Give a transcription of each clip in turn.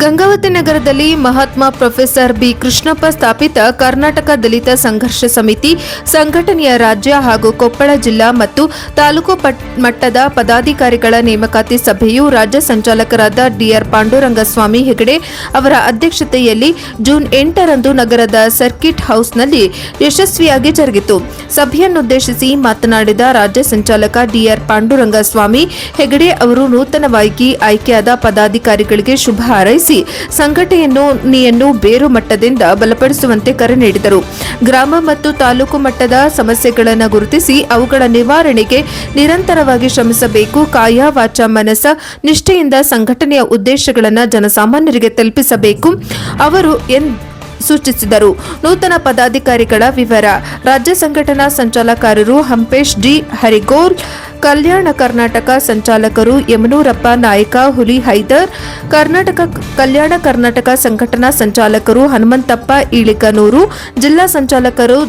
ಗಂಗಾವತಿ ನಗರದಲ್ಲಿ Mahatma professor B Krishnappa ಸ್ಥಾಪಿತ ಕರ್ನಾಟಕ ದಲಿತ ಸಂಘರ್ಷ ಸಮಿತಿ ಸಂಘಟನೆಯ ರಾಜ್ಯ ಹಾಗೂ ಕೊಪ್ಪಳ ಜಿಲ್ಲಾ ಮತ್ತು ತಾಲೂಕು ಮಟ್ಟದ ಪದಾಧಿಕಾರಿಗಳ ನೇಮಕಾತಿ ಸಭೆಯು ರಾಜ್ಯ ಸಂಚಾಲಕರಾದ ಡಿಆರ್ ಪಾಂಡುರಂಗಸ್ವಾಮಿ ಹೆಗಡೆ ಅವರ ಅಧ್ಯಕ್ಷತೆಯಲ್ಲಿ ಜೂನ್ 8ರಂದು ನಗರದ ಸರ್ಕಿಟ್ ಹೌಸ್ನಲ್ಲಿ ಯಶಸ್ವಿಯಾಗಿ ಜರುಗಿತು. ಸಭೆಯನ್ನುದ್ದೇಶಿಸಿ ಮಾತನಾಡಿದ ರಾಜ್ಯ ಸಂಚಾಲಕ ಡಿಆರ್ ಪಾಂಡುರಂಗಸ್ವಾಮಿ ಹೆಗಡೆ ಅವರು ನೂತನವಾಗಿ ಆಯ್ಕೆಯಾದ ಪದಾಧಿಕಾರಿಗಳಿಗೆ ಶುಭ ಹಾರೈಸಿ ಸಂಘಟನೆಯನ್ನು ಬೇರು ಮಟ್ಟದಿಂದ ಬಲಪಡಿಸುವಂತೆ ಕರೆ ನೀಡಿದರು. ಗ್ರಾಮ ಮತ್ತು ತಾಲೂಕು ಮಟ್ಟದ ಸಮಸ್ಯೆಗಳನ್ನು ಗುರುತಿಸಿ ಅವುಗಳ ನಿವಾರಣೆಗೆ ನಿರಂತರವಾಗಿ ಶ್ರಮಿಸಬೇಕು. ಕಾಯ ವಾಚ ಮನಸ ನಿಷ್ಠೆಯಿಂದ ಸಂಘಟನೆಯ ಉದ್ದೇಶಗಳನ್ನು ಜನಸಾಮಾನ್ಯರಿಗೆ ತಲುಪಿಸಬೇಕು ಅವರು ಸೂಚಿಸಿದರು. ನೂತನ ಪದಾಧಿಕಾರಿಗಳ ವಿವರ: ರಾಜ್ಯ ಸಂಘಟನಾ ಸಂಚಾಲಕರು ಹಂಪೇಶ್ ಡಿ ಹರಿಗೋಲ್, ಕಲ್ಯಾಣ ಕರ್ನಾಟಕ ಸಂಚಾಲಕರು ಯಮನೂರಪ್ಪ ನಾಯಕ ಹುಲಿ ಹೈದರ್, ಕಲ್ಯಾಣ ಕರ್ನಾಟಕ ಸಂಘಟನಾ ಸಂಚಾಲಕರು ಹನುಮಂತಪ್ಪ ಇಳಿಕನೂರು, ಜಿಲ್ಲಾ ಸಂಚಾಲಕರು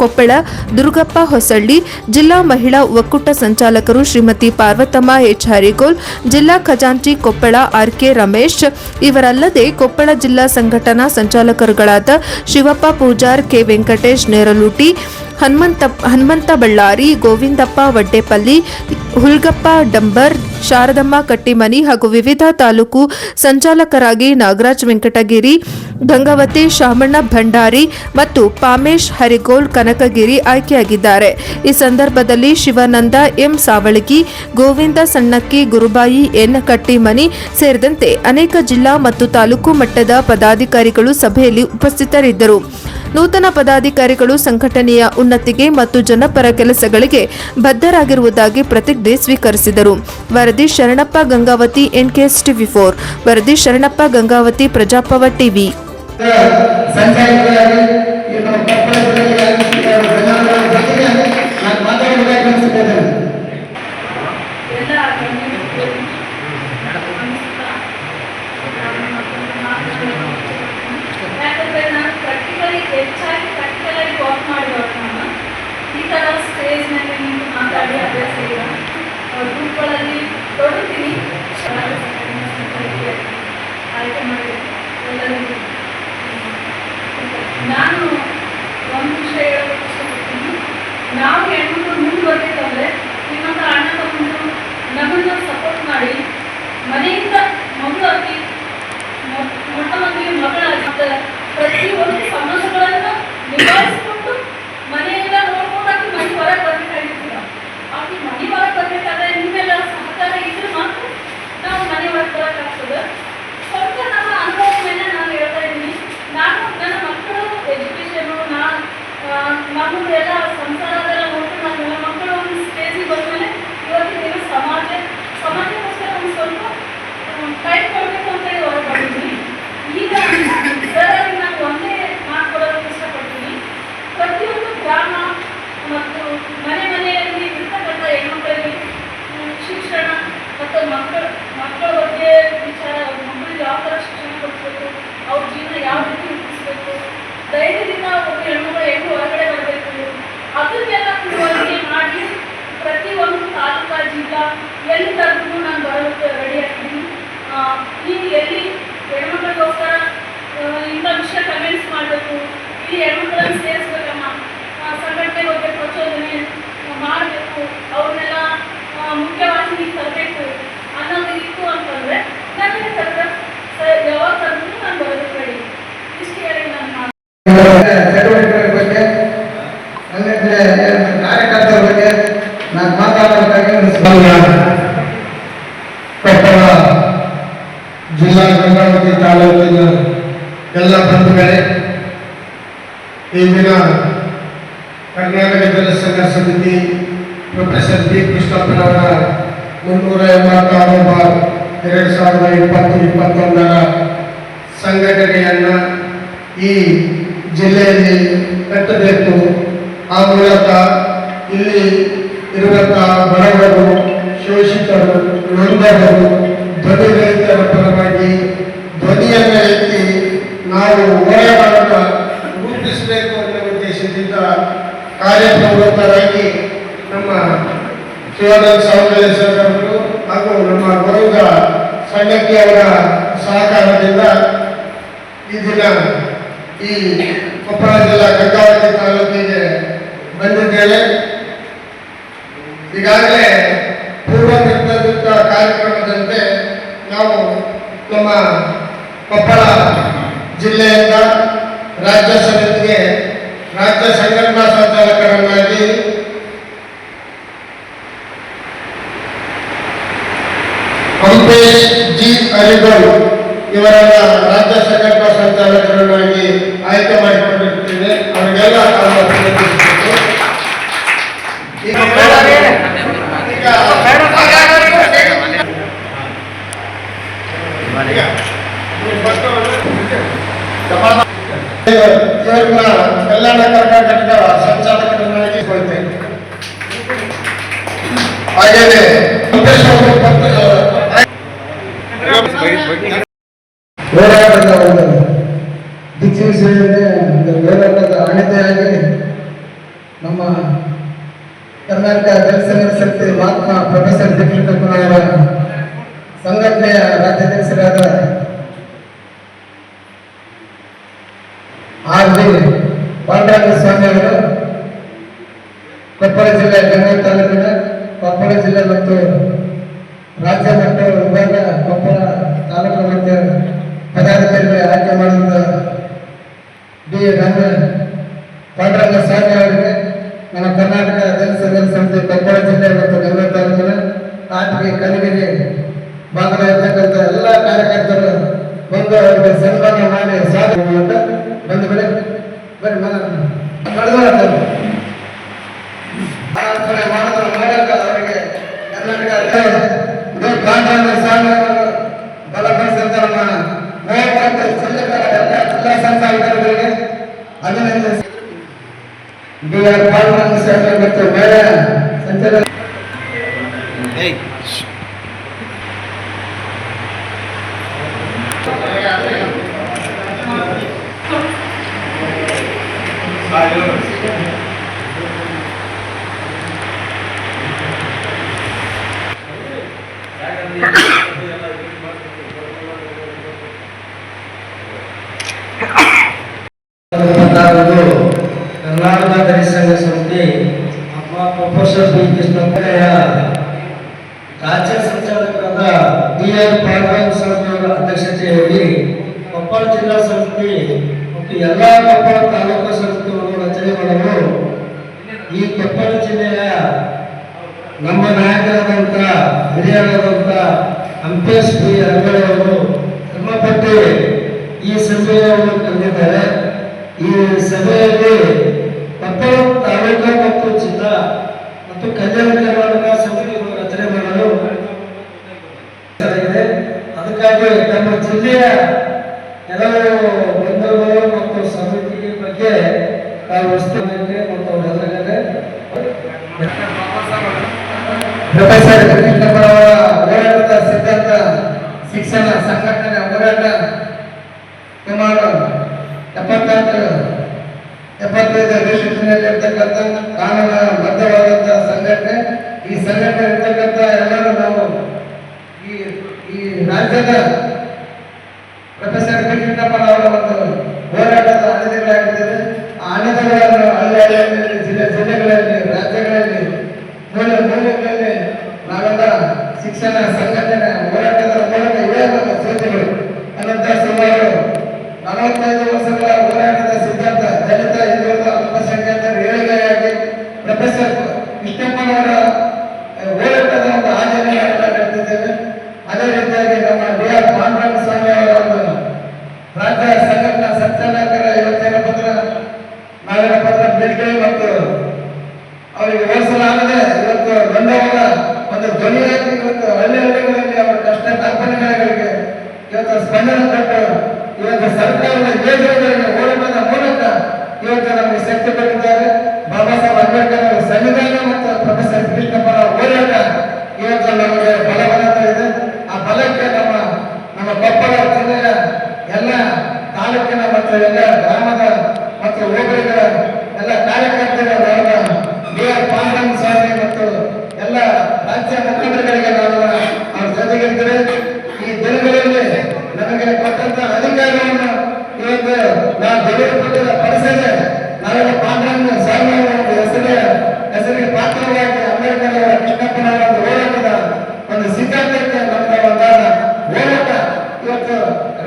ಕೊಪ್ಪಳ ದುರ್ಗಪ್ಪ ಹೊಸಳ್ಳಿ, ಜಿಲ್ಲಾ ಮಹಿಳಾ ಒಕ್ಕೂಟ ಸಂಚಾಲಕರು ಶ್ರೀಮತಿ ಪಾರ್ವತಮ್ಮ ಎಚ್ ಹರಿಗೋಲ್, ಜಿಲ್ಲಾ ಖಜಾಂಚಿ ಕೊಪ್ಪಳ ಆರ್.ಕೆ. ರಮೇಶ್. ಇವರಲ್ಲದೆ ಕೊಪ್ಪಳ ಜಿಲ್ಲಾ ಸಂಘಟನಾ ಸಂಚಾಲಕರುಗಳಾದ ಶಿವಪ್ಪ ಪೂಜಾರ್, ಕೆ. ವೆಂಕಟೇಶ್ ನೇರಲೂಟಿ, ಹನುಮಂತ ಬಳ್ಳಾರಿ, ಗೋವಿಂದಪ್ಪ ವಡ್ಡೇಪಲ್ಲಿ, ಹುಲ್ಗಪ್ಪ ಡಂಬರ್, ಶಾರದಮ್ಮ ಕಟ್ಟಿಮನಿ ಹಾಗೂ ವಿವಿಧ ತಾಲೂಕು ಸಂಚಾಲಕರಾಗಿ ನಾಗರಾಜ್ ವೆಂಕಟಗಿರಿ, ಗಂಗಾವತಿ ಶಾಮಣ್ಣ ಭಂಡಾರಿ ಮತ್ತು ಪಾಮೇಶ್ ಹರಿಗೋಲ್ ಕನಕಗಿರಿ ಆಯ್ಕೆಯಾಗಿದ್ದಾರೆ. ಈ ಸಂದರ್ಭದಲ್ಲಿ ಶಿವಾನಂದ ಎಂ ಸಾವಳಗಿ, ಗೋವಿಂದ ಸಣ್ಣಕ್ಕಿ, ಗುರುಬಾಯಿ ಎನ್ ಕಟ್ಟಿಮನಿ ಸೇರಿದಂತೆ ಅನೇಕ ಜಿಲ್ಲಾ ಮತ್ತು ತಾಲೂಕು ಮಟ್ಟದ ಪದಾಧಿಕಾರಿಗಳು ಸಭೆಯಲ್ಲಿ ಉಪಸ್ಥಿತರಿದ್ದರು. ನೂತನ ಪದಾಧಿಕಾರಿಗಳು ಸಂಘಟನೆಯ ಉನ್ನತಿಗೆ ಮತ್ತು ಜನಪರ ಕೆಲಸಗಳಿಗೆ ಬದ್ಧರಾಗಿರುವುದಾಗಿ ಪ್ರತಿಜ್ಞೆ ಸ್ವೀಕರಿಸಿದರು. ವರದಿ ಶರಣಪ್ಪ ಗಂಗಾವತಿ NKS TV4. ವರದಿ ಶರಣಪ್ಪ ಗಂಗಾವತಿ ಪ್ರಜಾಪವ ಟಿವಿ. ಹೆಚ್ಚಾಗಿ ಪ್ರಾಕ್ಟಿಕಲಾಗಿ ವರ್ಕ್ ಮಾಡಿದವರು ನಾನು ಈ ಥರ ಸ್ಟೇಜ್ ಮೇಲೆ ನಿಂತು ಮಾತಾಡಿ ಅಭ್ಯಾಸ ಇಲ್ಲ. ಗ್ರೂಪ್ಗಳಲ್ಲಿ ತೊಡಗ್ತೀನಿ, ಆಯ್ಕೆ ಮಾಡಿ ಎಲ್ಲರಿಗೂ ನಾನು ಒಂದು ವಿಷಯ ಹೇಳೋಕ್ಕೆ ಇಷ್ಟಪಡ್ತೀನಿ. ನಾವು ಹೆಣ್ಮಕ್ಳು ಮುಂದೆ ಬರಬೇಕಂದ್ರೆ ನಿಮ್ಮಂಥ ಅಣ್ಣ ತಮ್ಮಂದರು ನಮ್ಮನ್ನು ಸಪೋರ್ಟ್ ಮಾಡಿ ಮನೆಯಿಂದ ಮಗುವಾಗಿ ಮೊಟ್ಟ ಮೊದಲಿಗೆ ಮಕ್ಕಳಾಗಿ ಪ್ರತಿಯೊಂದು ಸಮಸ್ಯೆಗಳನ್ನು ನಿಭಾಯಿಸಿಕೊಂಡು ಮನೆಯೆಲ್ಲ ನೋಡ್ಕೊಂಡು ಆಕೆ ಮನೆ ಹೊರಗೆ ಬರಬೇಕಾಗಿರ್ತೀರ. ಆಕೆ ಮನೆ ಹೊರಗೆ ಬರಬೇಕಾದ್ರೆ ನಿಮ್ಮೆಲ್ಲ ಸಹಕಾರ ಇದ್ರೆ ಮಾತ್ರ ನಾವು ಮನೆ ಹೊರಗೆ ಬರೋಕ್ಕಾಗ್ತದೆ. ಸ್ವಲ್ಪ ನಮ್ಮ ಅನುಭವ ಮೇಲೆ ನಾನು ಹೇಳ್ತಾ ಇದ್ದೀನಿ. ನಾನು ನನ್ನ ಮಕ್ಕಳು ಎಜುಕೇಷನು ನಮ್ಮದೆಲ್ಲ ಸಂಸಾರದೆಲ್ಲ ನೋಡ್ಕೊಂಡು ನನ್ನ ಮಕ್ಕಳು ಒಂದು ಸ್ಟೇಜಿಗೆ ಬಂದಮೇಲೆ ಇವತ್ತಿನ ದಿನ ಸಮಾಜಕ್ಕೋಸ್ಕರ ಒಂದು ಸ್ವಲ್ಪ ಟೈಮ್ ಕೊಡಬೇಕು ಅಂತೇಳಿ ಹೊರಗೆ ಬಂದಿದ್ದೀನಿ. ಈಗ ಸರಾಗಿ ನಾನು ಒಂದೇ ಮಾತು ಕೊಡೋದಕ್ಕೆ ಇಷ್ಟಪಡ್ತೀನಿ. ಪ್ರತಿಯೊಂದು ಗ್ರಾಮ ಮತ್ತು ಮನೆಯಲ್ಲಿ ಇರ್ತಕ್ಕಂಥ ಹೆಣ್ಮಕ್ಕಳಿಗೆ ಶಿಕ್ಷಣ ಮತ್ತು ಮಕ್ಕಳ ಬಗ್ಗೆ ವಿಚಾರ, ಮಕ್ಕಳಿಗೆ ಯಾವ ಥರ ಶಿಕ್ಷಣ ಕೊಡಿಸ್ಬೇಕು, ಅವ್ರ ಜೀವನ ಯಾವ ರೀತಿ ರೂಪಿಸ್ಬೇಕು, ಧೈರ್ಯದಿಂದ ಒಬ್ಬ ಹೆಣ್ಮಕ್ಳು ಹೆಂಗೆ ಹೊರಗಡೆ ಬರಬೇಕು, ಅದನ್ನೆಲ್ಲ ತಿಳುವಳಿಕೆ ಮಾಡಿ ಪ್ರತಿಯೊಂದು ತಾಲೂಕಾ ಜಿಲ್ಲಾ ಎಲ್ಲಿ ತರಗೂ ನಾನು ಬರೋದಕ್ಕೆ ರೆಡಿ ಆಗ್ತೀನಿ. ಈಗ ಎಲ್ಲಿ ಹೆಣ್ಮಕ್ಳಿಗೋಸ್ಕರ ಇಂಥ ವಿಷಯ ಕಮೆಂಟ್ಸ್ ಮಾಡಬೇಕು, ಇಲ್ಲಿ ಹೆಣ್ಮಕ್ಳನ್ನು ಸೇರಿಸ್ಬೇಕಮ್ಮ, ಸಂಘಟನೆ ಬಗ್ಗೆ ಪ್ರಚೋದನೆ ಮಾಡಬೇಕು, ಅವ್ರನ್ನೆಲ್ಲ ಮುಖ್ಯವಾಹಿನಿಗೆ ತರಬೇಕು ಅನ್ನೋದು ಇತ್ತು ಅಂತಂದರೆ ನನಗೆ ಯಾವಾಗ ತರಬೇಕು ನಾನು ಬರೋದಕ್ಕೆ ರೆಡಿ. ಇಷ್ಟು ಹೇಳಿ ನಾನು ಚಟುವಟಿಕೆಗಳ ಬಗ್ಗೆ ಕಾರ್ಯಕರ್ತರ ಬಗ್ಗೆ ನಾನು ಮಾತಾಡೋದಾಗಿ ಕೊಪ್ಪಳ ಜಿಲ್ಲಾ ಗಂಗಾವತಿ ತಾಲೂಕಿನ ಎಲ್ಲ ಬಂಧುಗಳೇ, ಈ ದಿನ ಕರ್ನಾಟಕ ದಲಿತ ಸಂಘರ್ಷ ಸಮಿತಿ ಪ್ರೊಫೆಸರ್ ಬಿ ಕೃಷ್ಣಪ್ಪನವರ 386/2020-21 ಸಂಘಟನೆಯನ್ನು ಈ ಜಿಲ್ಲೆಯಲ್ಲಿ ಕಟ್ಟಬೇಕು. ಆ ಮೂಲಕ ಇಲ್ಲಿ ಇರುವಂತಹ ಬಡವರು, ಶೋಷಿತರು, ನೊಂದವರು, ಧ್ವನಿ ರಹಿತರ ಪರವಾಗಿ ಧ್ವನಿಯನ್ನು ಎತ್ತಿ ನಾವು ಹೋರಾಟವನ್ನು ರೂಪಿಸಬೇಕು ಅನ್ನೋ ಉದ್ದೇಶದಿಂದ ಕಾರ್ಯಪ್ರವೃತ್ತರಾಗಿ ನಮ್ಮ ಶಿವಾನಂದ ಸಾವಕಳ್ಳಿ ಸರ್ ಅವರು ಹಾಗೂ ನಮ್ಮ ಗೋವಿಂದ ಸಣ್ಣಕ್ಕಿ ಅವರ ಸಹಕಾರದಿಂದ ಕಾರಣದಿಂದ ಈ ದಿನ ಈ ಕೊಪ್ಪಳ ಜಿಲ್ಲಾ ಗಂಗಾವತಿ ತಾಲೂಕಿಗೆ ಬಂದಿದ್ದೇವೆ. ಈಗಾಗಲೇ ಪೂರ್ವ ನಿರ್ಧರಿತ ಕಾರ್ಯಕ್ರಮದಂತೆ ನಾವು ನಮ್ಮ ಕೊಪ್ಪಳ ಜಿಲ್ಲೆಯಿಂದ ರಾಜ್ಯ ಸಮಿತಿಗೆ ರಾಜ್ಯ ಸಂಘಟನಾ ಸಂಚಾಲಕರನ್ನಾಗಿ ಹಂಪೇಶ್ ಜಿ ಅಲಿಗೋಲ್ ಇವರನ್ನ ರಾಜ್ಯ ಸಂಘಟನಾ ಸಂಚಾಲಕರನ್ನಾಗಿ ಆಯ್ಕೆ ಮಾಡಿಕೊಂಡಿರುತ್ತೇವೆ. ಅವರಿಗೆಲ್ಲ ಅಭಿನಂದಿಸಬೇಕು. ಇವರನ್ನ ಕಲ್ಯಾಣ ಕರ್ನಾಟಕದ ಸಂಚಾಲಕರನ್ನಾಗಿ ಕೊಡ್ತೇನೆ. ಹಾಗೆಯೇ ಹೋರಾಟದ ಒಂದು ದಿಕ್ಸೂಚಿಯನ್ನೇ ಹೋರಾಟದ ಅಣತೆಯಾಗಿ ನಮ್ಮ ಕರ್ನಾಟಕ ದಲಿತ ಸಂಘರ್ಷ ಸಮಿತಿ ಮಹಾತ್ಮ ಪ್ರೊಫೆಸರ್ ಬಿ ಕೃಷ್ಣಪ್ಪನವರ ಸಂಘಟನೆಯ ರಾಜ್ಯಾಧ್ಯಕ್ಷರಾದ ಆರ್.ವಿ. ಪಾಂಡುರಂಗ ಸ್ವಾಮಿ ಅವರು ಕೊಪ್ಪಳ ಜಿಲ್ಲೆ ಗಂಗಾವತಿ ತಾಲೂಕಿನ ಕೊಪ್ಪಳ ಜಿಲ್ಲೆ ಮತ್ತು ರಾಜ್ಯ ಮಟ್ಟ ವಿಭಾಗ ಕೊಪ್ಪಳ ತಾಲೂಕು ಮತ್ತು ಪದಾಧಿಕಾರಿಗಳ ಆಯ್ಕೆ ಮಾಡಿದ ಡಿ. ಪಾಂಡುರಂಗ ಸ್ವಾಮಿ ಅವರಿಗೆ ನಮ್ಮ ಕರ್ನಾಟಕ ದಲಿತ ಸಂಘರ್ಷ ಸಮಿತಿ ಕೊಪ್ಪಳ ಜಿಲ್ಲೆ ಮತ್ತು ಗಂಗಾವತಿ ತಾಲೂಕಿನ ಕಾಟಿಗೆ ಕಲಿಗೆಗೆ ಭಾಗವಹಿಸತಕ್ಕಂಥ ಎಲ್ಲ ಕಾರ್ಯಕರ್ತರು ಬಂದು ಅವರಿಗೆ ಸನ್ಮಾನ ಮಾಡಿ ಸ್ವಾಗತ ಬಂದು ಬರೀ ಮಾಡಕ ಅವರಿಗೆ ಕರ್ನಾಟಕ ಸ್ವಾಮಿ ಅವರು ಬಲಪಡಿಸಿದಂತ ನಮ್ಮ ಜಿಲ್ಲೆಗಳ ಎಲ್ಲ ಸಂಚಾಲಕರಿಗೆ ಅಭಿನಂದಿಸಿ ಡಿ. ಆರ್. ಪಾಂಡುರಂಗ ಸ್ವಾಮಿ ಮತ್ತು ಬೇರೆ ಸಂಚಾಲಕ ಕರ್ನಾಟಕ ದಲಿತ ಸಂಘ ಸಮಿತಿ ಪ್ರೊಫೆಸರ್ ಬಿ ಕೃಷ್ಣಪ್ಪಯ್ಯ ರಾಜ್ಯ ಸಂಚಾಲಕರಾದ ಡಿ. ಆರ್. ಪಾಂಡುರಂಗ ಸ್ವಾಮಿ ಅವರ ಅಧ್ಯಕ್ಷತೆಯಲ್ಲಿ ಕೊಪ್ಪಳ ಜಿಲ್ಲಾ ಸಮಿತಿ ಮತ್ತು ಎಲ್ಲ ಕೊಪ್ಪಳ ತಾಲೂಕು ಸಮಿತಿಗಳನ್ನು ರಚನೆ ಮಾಡಲು ಈ ಕೊಪ್ಪಳ ಜಿಲ್ಲೆಯ ನಮ್ಮ ನಾಯಕರಾದಂಥ ಹಿರಿಯರಾದಂಥ ಹಂಪೇಶ್ ಬಿ ಅಲಿಗೋಲ್ ಅವರು ಶ್ರಮಪಟ್ಟು ಈ ಸಭೆಯನ್ನು ಕರೆದಿದ್ದಾರೆ. ಈ ಸಭೆಯಲ್ಲಿ ಕೊಪ್ಪಳ ತಾಲೂಕು ಮತ್ತು ಜಿಲ್ಲಾ ಮತ್ತು ಕಲ್ಯಾಣ ಕರ್ನಾಟಕ ಸಮಿತಿಯನ್ನು ರಚನೆ ಮಾಡಲು ಅದಕ್ಕಾಗಿ ನಮ್ಮ ಜಿಲ್ಲೆಯ ಕೆಲವು ಬಂಧುಗಳು ಮತ್ತು ಸಮಿತಿ ಬಗ್ಗೆ ತಾವು ವಸ್ತುಗಳಿಗೆ ಮತ್ತು ಅವರೆಲ್ಲರಿಗೆ ಪ್ರೊಫೆಸರ್ ಕೃಷ್ಣಪ್ಪನವರ ಹೋರಾಟದ ಸಿದ್ಧಾಂತ ಶಿಕ್ಷಣ ಸಂಘಟನೆ ಹೋರಾಟ ಸುಮಾರು 75 ರಿಜಿಸ್ಟ್ರೇಷನ್ನಲ್ಲಿರ್ತಕ್ಕಂಥ ಕಾನೂನು ಬದ್ಧವಾದಂಥ ಸಂಘಟನೆ. ಈ ಸಂಘಟನೆ ಇರ್ತಕ್ಕಂಥ ಎಲ್ಲರೂ ನಾವು ಈ ರಾಜ್ಯದ ಪ್ರೊಫೆಸರ್ ಬಿ ಕೃಷ್ಣಪ್ಪನವರ ಒಂದು ಹೋರಾಟದ ಅಣೆದಿಗಳಾಗಿದ್ದೇವೆ. ಆ ಅಣೆದಿಗಳನ್ನು ಹಳ್ಳಿಗಳಲ್ಲಿ ಜಿಲ್ಲೆಗಳಲ್ಲಿ ರಾಜ್ಯಗಳಲ್ಲಿ ಮೂಲೆಗಳಲ್ಲಿ ನಾವೆಲ್ಲ ಶಿಕ್ಷಣ ಸಂಘಟನೆ ಹೋರಾಟದ ಮೂಲಕ ಇವೇ ನಮ್ಮ ಸೂಚಿಗಳು ಅನಂತರ ಸುಮಾರು 45 ವರ್ಷಗಳ ಹೋರಾಟದ ಸಿದ್ಧಾಂತ ದಲಿತ ಹಿಂದುಳಿದ ಅಲ್ಪಸಂಖ್ಯಾತರ ಏಳಿಗೆಯಾಗಿ ಪ್ರೊಫೆಸರ್ ಕೃಷ್ಣಪ್ಪನವರ ಹೋರಾಟದ ಒಂದು ಆಚರಣೆಯನ್ನ ನಡೆಸಿದ್ದೇವೆ. ಅದೇ ರೀತಿಯಾಗಿ ನಮ್ಮ ಡಿ. ಆರ್. ಪಾಂಡುರಂಗ ಸ್ವಾಮಿ ಅವರ ಒಂದು ರಾಜ್ಯ ಸಂಘಟನಾ ಸಂಚಾಲಕರ ಇವತ್ತಿನ ಪತ್ರ ನಾಳಿನ ಪತ್ರ ಬಿಡುಗಡೆ ಮತ್ತು ಅವರಿಗೆ ಹೋಲಿಸಲಾಗದೆ ಇವತ್ತು ಬಂದವರ ಒಂದು ಧ್ವನಿಯಾಗಿ ಇವತ್ತು ಹಳ್ಳಿಗಳಲ್ಲಿ ಅವರ ಕಷ್ಟ ಕಲ್ಪನೆಗಳಿಗೆ ಇವತ್ತು ಸ್ಪಂದನೆ ಕೊಟ್ಟು ಇವತ್ತು ಸರ್ಕಾರದ ಯೋಜನೆಗಳಿಗೆ ಹೋರಾಟದ ಮೂಲಕ ಇವತ್ತು ನಮಗೆ ಶಕ್ತಿ ಕೊಟ್ಟಿದ್ದಾರೆ. ಬಾಬಾ ಸಾಹೇಬ್ ಅಂಬೇಡ್ಕರ್ ಅವರ ಸಂವಿಧಾನ ಮತ್ತು ಪ್ರೊಫೆಸರ್ ಕೃಷ್ಣಪ್ಪನ ಹೋರಾಟ ಇವತ್ತು ನಮಗೆ ಬಲ ಬರುತ್ತಾ ಇದೆ. ಆ ಬಲಕ್ಕೆ ನಮ್ಮ ಕೊಪ್ಪಳ ಜಿಲ್ಲೆಯ ಎಲ್ಲ ತಾಲೂಕಿನ ಮತ್ತು ಎಲ್ಲ ಗ್ರಾಮದ ಮತ್ತು ಹೋಬಳಿಗಳ ಎಲ್ಲ ಕಾರ್ಯಕರ್ತರಾದ ಡಿ. ಆರ್. ಪಾಂಡುರಂಗ ಸ್ವಾಮಿ ಮತ್ತು ಎಲ್ಲ ರಾಜ್ಯ ಮುಖಂಡರುಗಳಿಗೆ ನಾವೆಲ್ಲ ಅವ್ರ ಜೊತೆಗಿರ್ತಾರೆ. ಈ ದಿನಗಳಲ್ಲಿ ನಮಗೆ ಕೊಟ್ಟಂತ ಅಧಿಕಾರವನ್ನು ಇವತ್ತು ನಾವು ತೆಗೆದುಕೊಂಡಿದ್ದ ಪರಿಸರ ನಾವೆಲ್ಲ ಪಾಂಡ್ರಂಗ ಸ್ವಾಮಿ ಹೆಸರಿಗೆ ಪಾತ್ರವಾಗಿ ಅಂಬೇಡ್ಕರ್ ಅವರ ಕೃಷ್ಣಪ್ಪನವರ ಒಂದು ಹೋರಾಟದ ಒಂದು ಸಿದ್ಧಾಂತಕ್ಕೆ ನಮ್ಗೆ ಒಂದಾದ ಹೋರಾಟ ಇವತ್ತು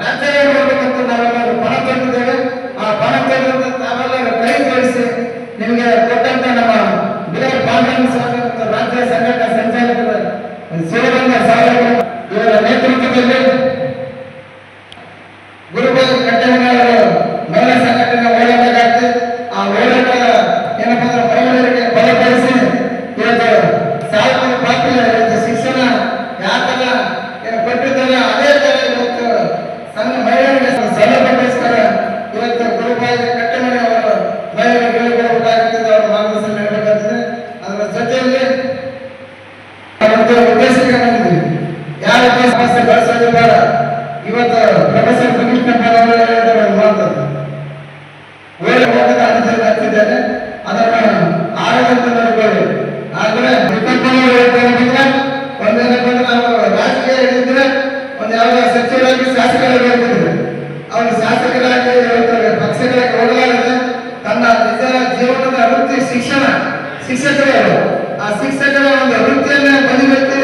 ರಾಜ್ಯ ಹೋಗ್ಬೇಕಂತ ನಾವೆಲ್ಲರೂ ಪಣ ತಂದಿದ್ದೇವೆ. ಆ ಪಣ ತಂದ ನಾವೆಲ್ಲರೂ ಕೈ ಜೋಡಿಸಿ ನಿಮಗೆ ಕೊಟ್ಟಂತ ನಮ್ಮ ಬಿಆರ್ ಪಾಂಡ್ರಂಗ ಸ್ವಾಮಿ ಮತ್ತು ರಾಜ್ಯ ಸಂಘಟನಾ ಸಂಚಾಲಕರ ಶಿವಗಂಗ ಸಾಹೇಬರು ಇವರ ನೇತೃತ್ವದಲ್ಲಿ ಗುರುಪಾದ ಕಟ್ಟೆಮನೆಯವರು ಮಹಿಳಾ ಸಂಘಟನೆ ಹೋರಾಟಗಾರ್ತಿ ಆ ಹೋರಾಟ ಏನಪ್ಪ ಅಂದ್ರೆ ಮಹಿಳೆಯರಿಗೆ ಬಲಪಡಿಸಿ ಇವತ್ತು ಸಾವಿರ ಪಾತ್ರ ಇವತ್ತು ಶಿಕ್ಷಣ ಯಾಕಲ್ಲ ಕೊಟ್ಟಿದ್ದಾರೆ ಅದೇ ತರ ಇವತ್ತು ಸಣ್ಣ ಮಹಿಳೆಯರಿಗೆ ಸೌಲಭ್ಯಕ್ಕೋಸ್ಕರ ಇವತ್ತು ಗುರುಪಾದ ಕಟ್ಟೆಮನೆಯವರು ಮಹಿಳೆಯರಿಗೆ ಹೇಳಿಕೊಡಬೇಕಾಗುತ್ತದೆ, ಅವರ ಮಾರ್ಗದರ್ಶನ ನೀಡಬೇಕಾಗುತ್ತದೆ. ಅದರ ಜೊತೆಯಲ್ಲಿ ಒಂದು ಉದ್ದೇಶಕ್ಕೆ ಬಂದಿದ್ದೀವಿ. ಯಾವ ಸಮಸ್ಯೆ ಬಳಸೋದು ಬೇಡ. ಇವತ್ತು ಪ್ರೊಫೆಸರ್ ಕೃಷ್ಣಪ್ಪನವರು ಹೇಳಿದ್ದಾರೆ ಒಂದು ಮಾತನ್ನು ಹೋಗದ ಅನುಸರಣೆ ಆಗ್ತಿದ್ದಾರೆ, ಅದನ್ನು ಆಡಳಿತ ನೋಡಿಕೊಳ್ಳಿ. ಆದ್ರೆ ಕೃಷ್ಣಪ್ಪನವರು ಹೇಳ್ತಾರೆ ಒಂದೇನಪ್ಪ ಅಂದ್ರೆ ನಾವು ರಾಜಕೀಯ ಹೇಳಿದ್ರೆ ಒಂದು ಯಾವ ಸಚಿವರಾಗಿ ಶಾಸಕರಾಗಿ ಹೇಳ್ತಿದ್ರು, ಅವರು ಶಾಸಕರಾಗಿ ಹೇಳ್ತಾರೆ ಪಕ್ಷಗಳಿಗೆ ಹೋಗಲಾರದೆ ತನ್ನ ನಿಜ ಜೀವನದ ವೃತ್ತಿ ಶಿಕ್ಷಕರು ಆ ಶಿಕ್ಷಕರ ಒಂದು ವೃತ್ತಿಯನ್ನ ಬದಿಗೊತ್ತಿ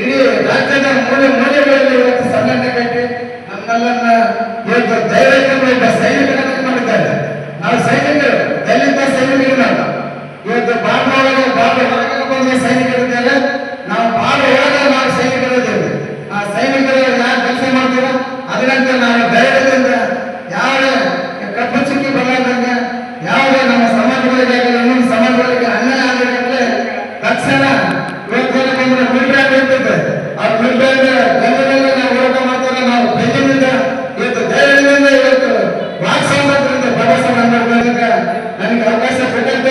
ಇಡೀ ರಾಜ್ಯದ ಮೂಲೆಗಳಲ್ಲಿ ಇವತ್ತು ಸಂಘಟನೆ ಕಟ್ಟಿ ನಮ್ಮೆಲ್ಲರನ್ನ ಇವತ್ತು ದೈವೈಕ್ಯ ಸೈನಿಕರನ್ನು ಮಾಡಿದ್ದಾರೆ. ನಾವು ಸೈನಿಕರು ದಲಿತ ಸೈನಿಕರು. ನಾವು ಇವತ್ತು ಬಾಂಬ್ ಹೊರಗೆ ಬಂದ ಸೈನಿಕರಿದ್ದೇವೆ, ನಾವು ಬಾಂಬ್ ಒಳಗೆ ನಾವು ಸೈನಿಕರಿದ್ದೇವೆ. ಆ ಸೈನಿಕರು ಯಾರು ಕೆಲಸ ಮಾಡ್ತೀರೋ ಅದರಂತೆ ನಾವು ಧೈರ್ಯದಿಂದ ಯಾವುದೇ ಕಪ್ಪು ಚುಕ್ಕಿ ಬರಲಾರ್ದಂಗೆ ಯಾವುದೇ ನಮ್ಮ ಸಮಾಜಗಳಿಗೆ ಇನ್ನೊಂದು ಸಮಾಜಗಳಿಗೆ ಅನ್ಯಾಯ ಆಗಬೇಕಂದ್ರೆ ತಕ್ಷಣ ಇವತ್ತು ಬಂದ್ರೆ ಮಿಲಿಟರಿ ಇರ್ತದೆ. ಆ ಮಿಲಿಟರಿ ಗಂಡನಲ್ಲಿ ನಾವು ಹೋರಾಟ ಮಾಡ್ತಾರೆ. ನಾವು ಬೆಂಕಿನಿಂದ ಇವತ್ತು ಧೈರ್ಯದಿಂದ ಇವತ್ತು ವಾಕ್ ಸಂಬಂಧದಿಂದ ಪ್ರವಾಸ ಮಾಡಬೇಕು ನನಗೆ ಅವಕಾಶ ಕೊಟ್ಟಂತ